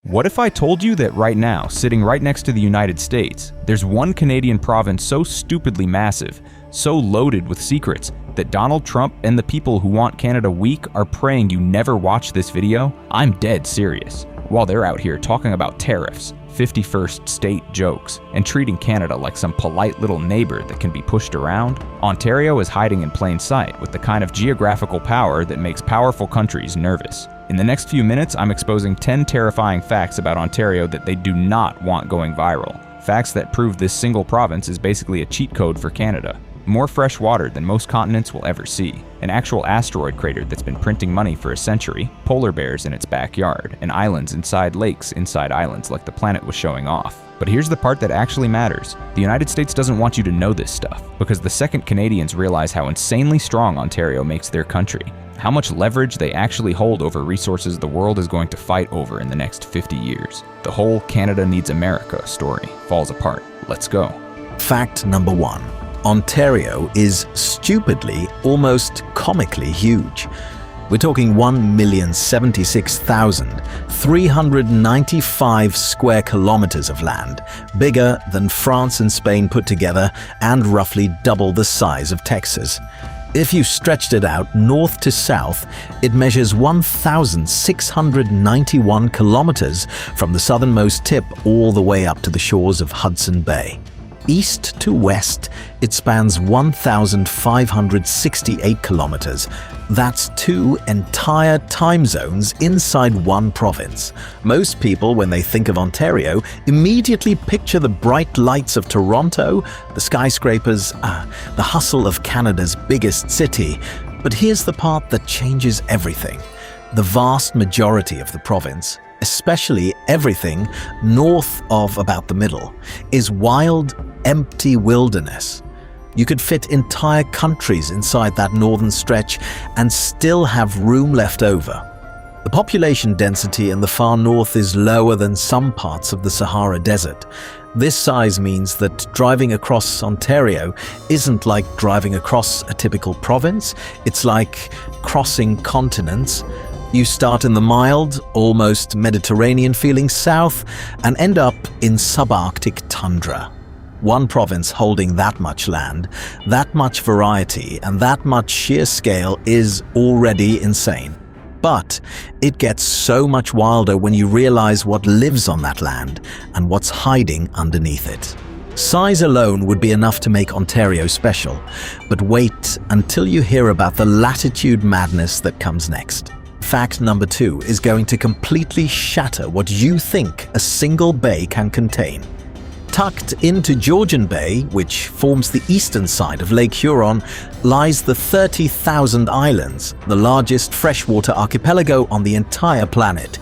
What if I told you that right now, sitting right next to the United States, there's one Canadian province so stupidly massive, so loaded with secrets, that Donald Trump and the people who want Canada weak are praying you never watch this video? I'm dead serious. While they're out here talking about tariffs, 51st state jokes, and treating Canada like some polite little neighbor that can be pushed around, Ontario is hiding in plain sight with the kind of geographical power that makes powerful countries nervous. In the next few minutes, I'm exposing 10 terrifying facts about Ontario that they do not want going viral. Facts that prove this single province is basically a cheat code for Canada. More fresh water than most continents will ever see, an actual asteroid crater that's been printing money for a century, polar bears in its backyard, and islands inside lakes inside islands like the planet was showing off. But here's the part that actually matters. The United States doesn't want you to know this stuff, because the second Canadians realize how insanely strong Ontario makes their country, how much leverage they actually hold over resources the world is going to fight over in the next 50 years, the whole Canada needs America story falls apart. Let's go. Fact number 1. Ontario is stupidly, almost comically huge. We're talking 1,076,395 square kilometers of land, bigger than France and Spain put together and roughly double the size of Texas. If you stretched it out north to south, it measures 1,691 kilometers from the southernmost tip all the way up to the shores of Hudson Bay. East to west, it spans 1,568 kilometers. That's 2 entire time zones inside one province. Most people, when they think of Ontario, immediately picture the bright lights of Toronto, the skyscrapers, the hustle of Canada's biggest city. But here's the part that changes everything. The vast majority of the province, especially everything north of about the middle, is wild, empty wilderness. You could fit entire countries inside that northern stretch and still have room left over. The population density in the far north is lower than some parts of the Sahara Desert. This size means that driving across Ontario isn't like driving across a typical province, it's like crossing continents. You start in the mild, almost Mediterranean-feeling south and end up in subarctic tundra. One province holding that much land, that much variety, and that much sheer scale is already insane. But it gets so much wilder when you realize what lives on that land and what's hiding underneath it. Size alone would be enough to make Ontario special, but wait until you hear about the latitude madness that comes next. Fact number 2 is going to completely shatter what you think a single bay can contain. Tucked into Georgian Bay, which forms the eastern side of Lake Huron, lies the 30,000 Islands, the largest freshwater archipelago on the entire planet.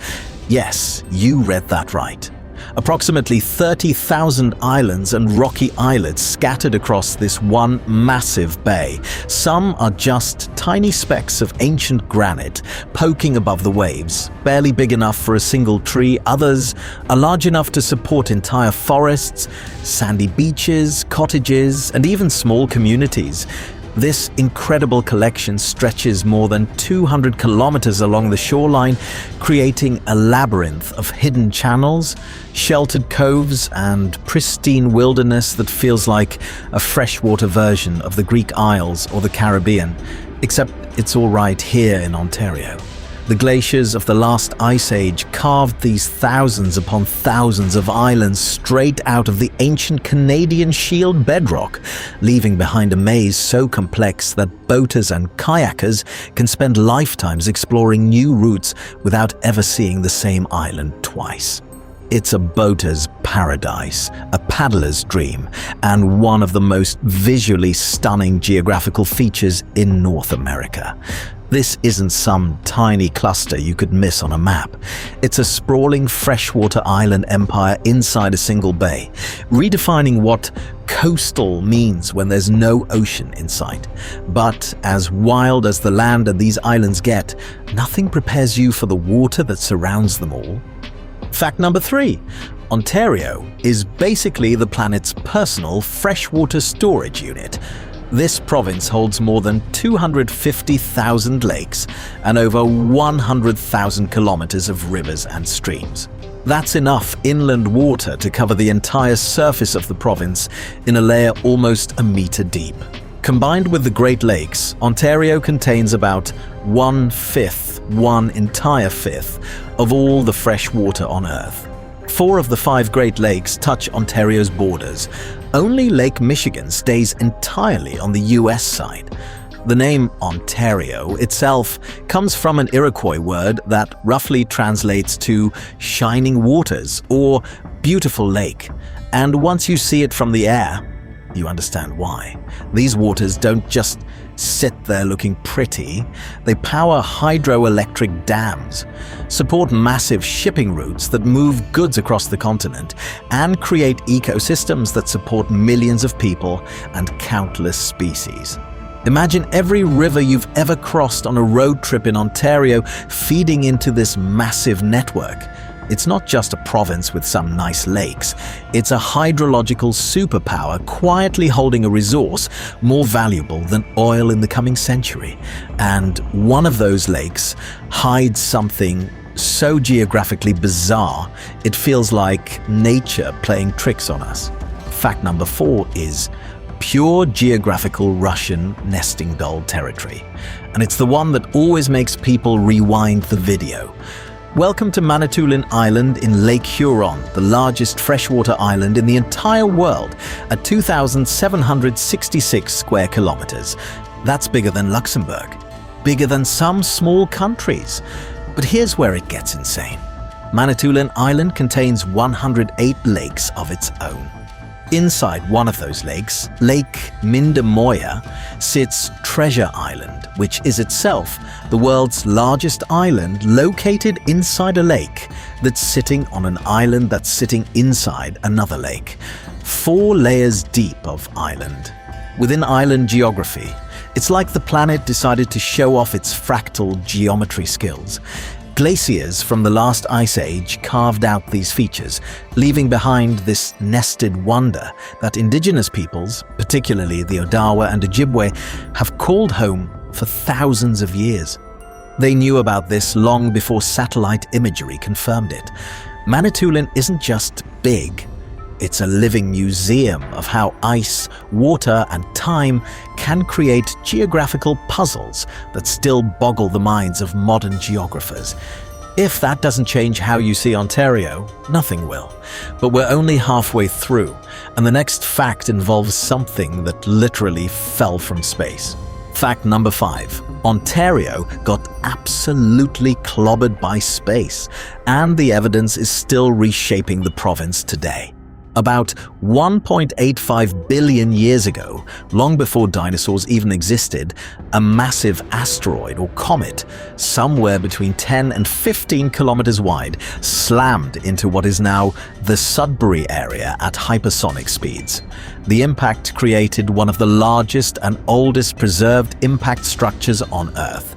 Yes, you read that right. Approximately 30,000 islands and rocky islets scattered across this one massive bay. Some are just tiny specks of ancient granite poking above the waves, barely big enough for a single tree. Others are large enough to support entire forests, sandy beaches, cottages, and even small communities. This incredible collection stretches more than 200 kilometers along the shoreline, creating a labyrinth of hidden channels, sheltered coves, and pristine wilderness that feels like a freshwater version of the Greek Isles or the Caribbean, except it's all right here in Ontario. The glaciers of the last ice age carved these thousands upon thousands of islands straight out of the ancient Canadian Shield bedrock, leaving behind a maze so complex that boaters and kayakers can spend lifetimes exploring new routes without ever seeing the same island twice. It's a boater's paradise, a paddler's dream, and one of the most visually stunning geographical features in North America. This isn't some tiny cluster you could miss on a map. It's a sprawling freshwater island empire inside a single bay, redefining what coastal means when there's no ocean in sight. But as wild as the land and these islands get, nothing prepares you for the water that surrounds them all. Fact number 3. Ontario is basically the planet's personal freshwater storage unit. This province holds more than 250,000 lakes and over 100,000 kilometers of rivers and streams. That's enough inland water to cover the entire surface of the province in a layer almost a meter deep. Combined with the Great Lakes, Ontario contains about 1/5 of all the fresh water on Earth. 4 of the 5 Great Lakes touch Ontario's borders. Only Lake Michigan stays entirely on the US side. The name Ontario itself comes from an Iroquois word that roughly translates to shining waters or beautiful lake. And once you see it from the air, you understand why. These waters don't just sit there looking pretty. They power hydroelectric dams, support massive shipping routes that move goods across the continent, and create ecosystems that support millions of people and countless species. Imagine every river you've ever crossed on a road trip in Ontario feeding into this massive network. It's not just a province with some nice lakes. It's a hydrological superpower quietly holding a resource more valuable than oil in the coming century. And one of those lakes hides something so geographically bizarre, it feels like nature playing tricks on us. Fact number 4 is pure geographical Russian nesting doll territory. And it's the one that always makes people rewind the video. Welcome to Manitoulin Island in Lake Huron, the largest freshwater island in the entire world at 2,766 square kilometers. That's bigger than Luxembourg, bigger than some small countries. But here's where it gets insane. Manitoulin Island contains 108 lakes of its own. Inside one of those lakes, Lake Mindemoya, sits Treasure Island, which is itself the world's largest island located inside a lake that's sitting on an island that's sitting inside another lake. 4 layers deep of island. Within island geography, it's like the planet decided to show off its fractal geometry skills. Glaciers from the last ice age carved out these features, leaving behind this nested wonder that indigenous peoples, particularly the Odawa and Ojibwe, have called home for thousands of years. They knew about this long before satellite imagery confirmed it. Manitoulin isn't just big. It's a living museum of how ice, water, and time can create geographical puzzles that still boggle the minds of modern geographers. If that doesn't change how you see Ontario, nothing will. But we're only halfway through, and the next fact involves something that literally fell from space. Fact number 5. Ontario got absolutely clobbered by space, and the evidence is still reshaping the province today. About 1.85 billion years ago, long before dinosaurs even existed, a massive asteroid or comet, somewhere between 10 and 15 kilometers wide, slammed into what is now the Sudbury area at hypersonic speeds. The impact created one of the largest and oldest preserved impact structures on Earth.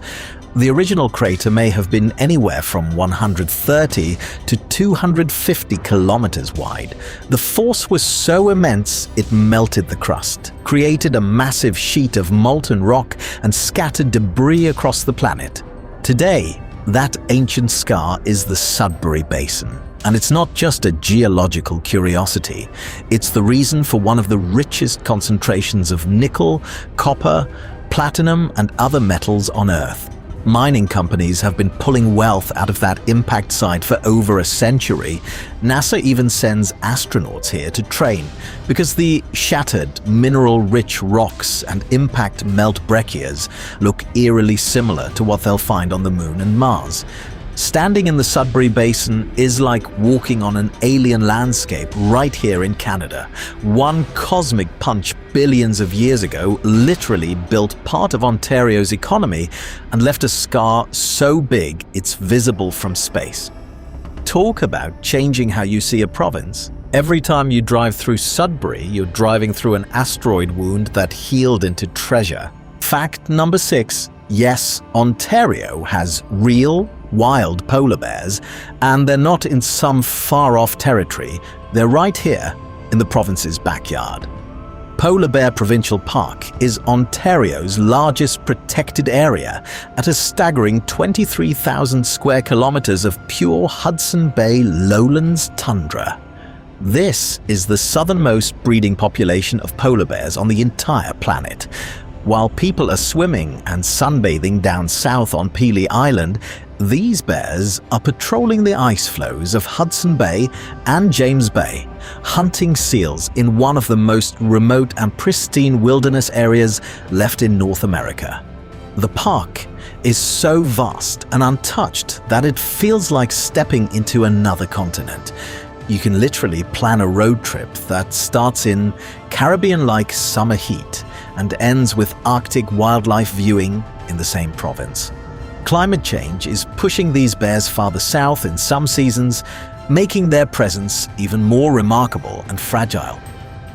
The original crater may have been anywhere from 130 to 250 kilometers wide. The force was so immense it melted the crust, created a massive sheet of molten rock, and scattered debris across the planet. Today, that ancient scar is the Sudbury Basin. And it's not just a geological curiosity. It's the reason for one of the richest concentrations of nickel, copper, platinum, and other metals on Earth. Mining companies have been pulling wealth out of that impact site for over a century. NASA even sends astronauts here to train because the shattered, mineral-rich rocks and impact melt breccias look eerily similar to what they'll find on the Moon and Mars. Standing in the Sudbury Basin is like walking on an alien landscape right here in Canada. One cosmic punch billions of years ago literally built part of Ontario's economy and left a scar so big it's visible from space. Talk about changing how you see a province. Every time you drive through Sudbury, you're driving through an asteroid wound that healed into treasure. Fact number 6. Yes, Ontario has real, wild polar bears, and they're not in some far-off territory. They're right here in the province's backyard. Polar Bear Provincial Park is Ontario's largest protected area at a staggering 23,000 square kilometers of pure Hudson Bay lowlands tundra. This is the southernmost breeding population of polar bears on the entire planet. While people are swimming and sunbathing down south on Pelee Island, these bears are patrolling the ice floes of Hudson Bay and James Bay, hunting seals in one of the most remote and pristine wilderness areas left in North America. The park is so vast and untouched that it feels like stepping into another continent. You can literally plan a road trip that starts in Caribbean-like summer heat and ends with Arctic wildlife viewing in the same province. Climate change is pushing these bears farther south in some seasons, making their presence even more remarkable and fragile.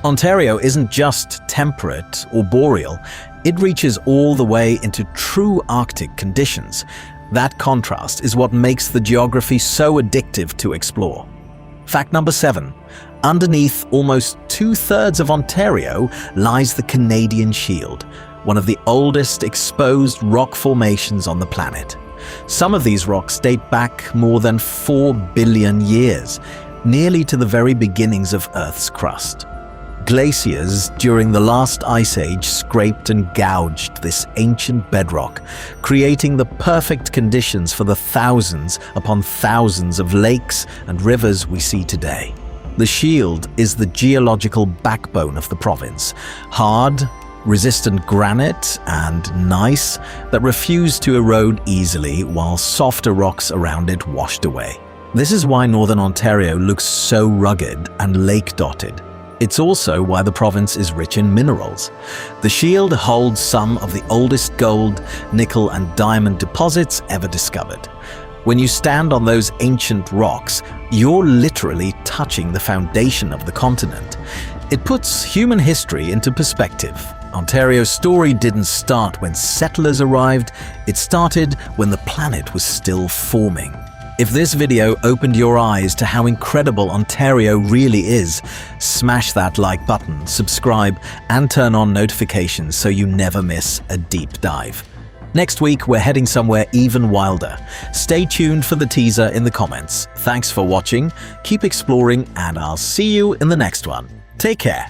Ontario isn't just temperate or boreal, it reaches all the way into true Arctic conditions. That contrast is what makes the geography so addictive to explore. Fact number 7. Underneath almost 2/3 of Ontario lies the Canadian Shield, one of the oldest exposed rock formations on the planet. Some of these rocks date back more than 4 billion years, nearly to the very beginnings of Earth's crust. Glaciers during the last ice age scraped and gouged this ancient bedrock, creating the perfect conditions for the thousands upon thousands of lakes and rivers we see today. The Shield is the geological backbone of the province. Hard, resistant granite and gneiss that refuse to erode easily, while softer rocks around it washed away. This is why Northern Ontario looks so rugged and lake-dotted. It's also why the province is rich in minerals. The Shield holds some of the oldest gold, nickel and diamond deposits ever discovered. When you stand on those ancient rocks, you're literally touching the foundation of the continent. It puts human history into perspective. Ontario's story didn't start when settlers arrived, it started when the planet was still forming. If this video opened your eyes to how incredible Ontario really is, smash that like button, subscribe, and turn on notifications so you never miss a deep dive. Next week, we're heading somewhere even wilder. Stay tuned for the teaser in the comments. Thanks for watching, keep exploring, and I'll see you in the next one. Take care.